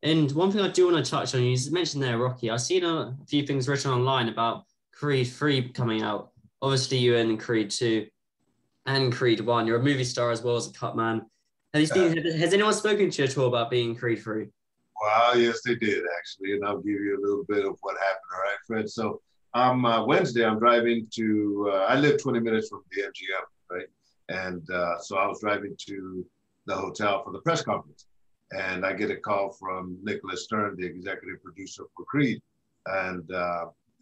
And one thing I do want to touch on, you mentioned there, Rocky. I've seen a few things written online about Creed 3 coming out. Obviously, you in Creed 2 and Creed 1. You're a movie star as well as a cut man. Has anyone spoken to you at all about being Creed 3? Well, yes, they did actually, and I'll give you a little bit of what happened. All right, Fred. So, Wednesday, I'm driving to. I live 20 minutes from the MGM, right? And so I was driving to the hotel for the press conference, and I get a call from Nicholas Stern, the executive producer for Creed, and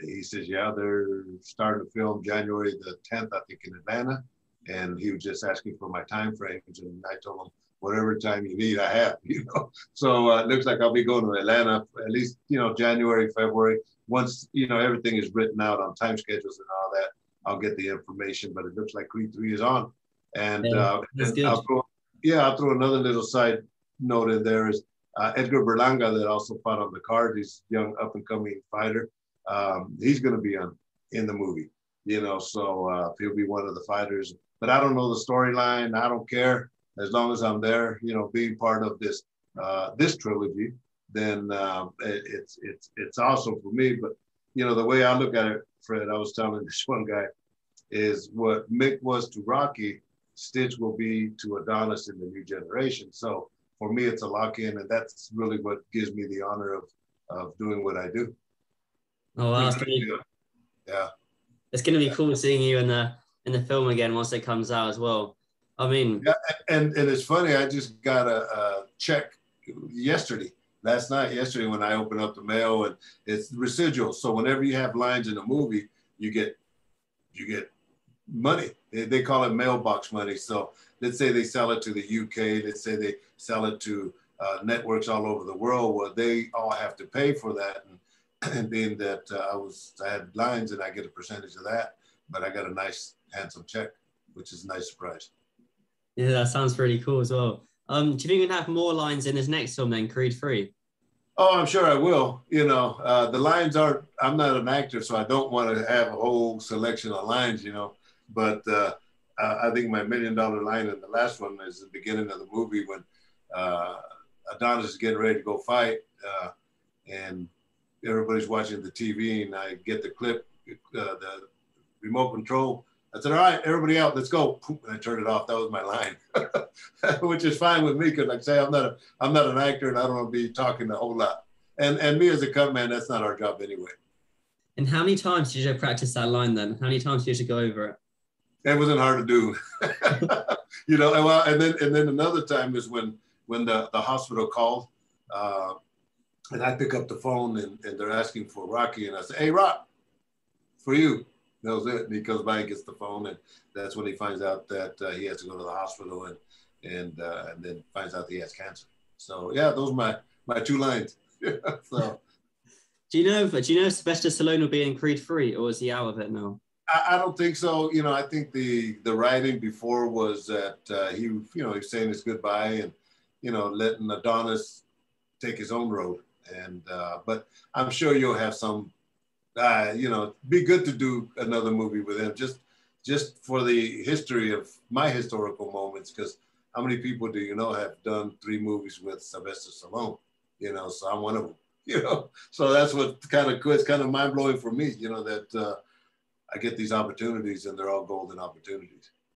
he says, "Yeah, they're starting to film January the 10th, I think, in Atlanta." And he was just asking for my time frames, and I told him whatever time you need, I have, you know. So it looks like I'll be going to Atlanta at least, you know, January, February. Once, you know, everything is written out on time schedules and all that, I'll get the information. But it looks like Creed 3 is on. And, Yeah, that's good. I'll throw another little side note in there is Edgar Berlanga that also fought on the card, this young up and coming fighter. He's going to be in the movie, you know, so he'll be one of the fighters. But I don't know the storyline. I don't care. As long as I'm there, you know, being part of this this trilogy, then it's awesome for me. But you know, the way I look at it, Fred, I was telling this one guy, is what Mick was to Rocky, Stitch will be to Adonis in the new generation. So for me, it's a lock-in, and that's really what gives me the honor of doing what I do. Oh wow, Yeah. it's gonna be cool seeing you in the film again once it comes out as well. I mean, yeah, and it's funny. I just got a check yesterday when I opened up the mail, and it's residual. So whenever you have lines in a movie, you get money. They call it mailbox money. So let's say they sell it to the UK. Let's say they sell it to networks all over the world. Well, they all have to pay for that. And being that I had lines, and I get a percentage of that, but I got a nice handsome check, which is a nice surprise. yeah, that sounds pretty cool as well. Do you think you're gonna have more lines in this next film than Creed 3? Oh, I'm sure I will. You know, the lines aren't, I'm not an actor, so I don't want to have a whole selection of lines, you know. But I think my $1 million line in the last one is the beginning of the movie when Adonis is getting ready to go fight, and everybody's watching the TV, and I get the clip, the remote control. I said, all right, everybody out, let's go. And I turned it off. That was my line, which is fine with me because, like I say, I'm not an actor, and I don't want to be talking a whole lot. And me as a cut man, that's not our job anyway. And how many times did you practice that line then? How many times did you go over it? It wasn't hard to do, you know. Well, and then another time is when the hospital called, and I pick up the phone and they're asking for Rocky, and I say, hey, Rock, for you. That was it. And he comes by and gets the phone, and that's when he finds out that he has to go to the hospital, and then finds out that he has cancer. So yeah, those are my two lines. So do you know if Sylvester Stallone will be in Creed 3, or is he out of it now? I don't think so. You know, I think the writing before was that he was saying his goodbye and letting Adonis take his own road, and but I'm sure you'll have some. Be good to do another movie with him, just for the history of my historical moments. Because how many people do you know have done 3 movies with Sylvester Stallone? You know, so I'm one of them. You know, so that's what kind of cool. It's kind of mind blowing for me. You know that I get these opportunities, and they're all golden opportunities.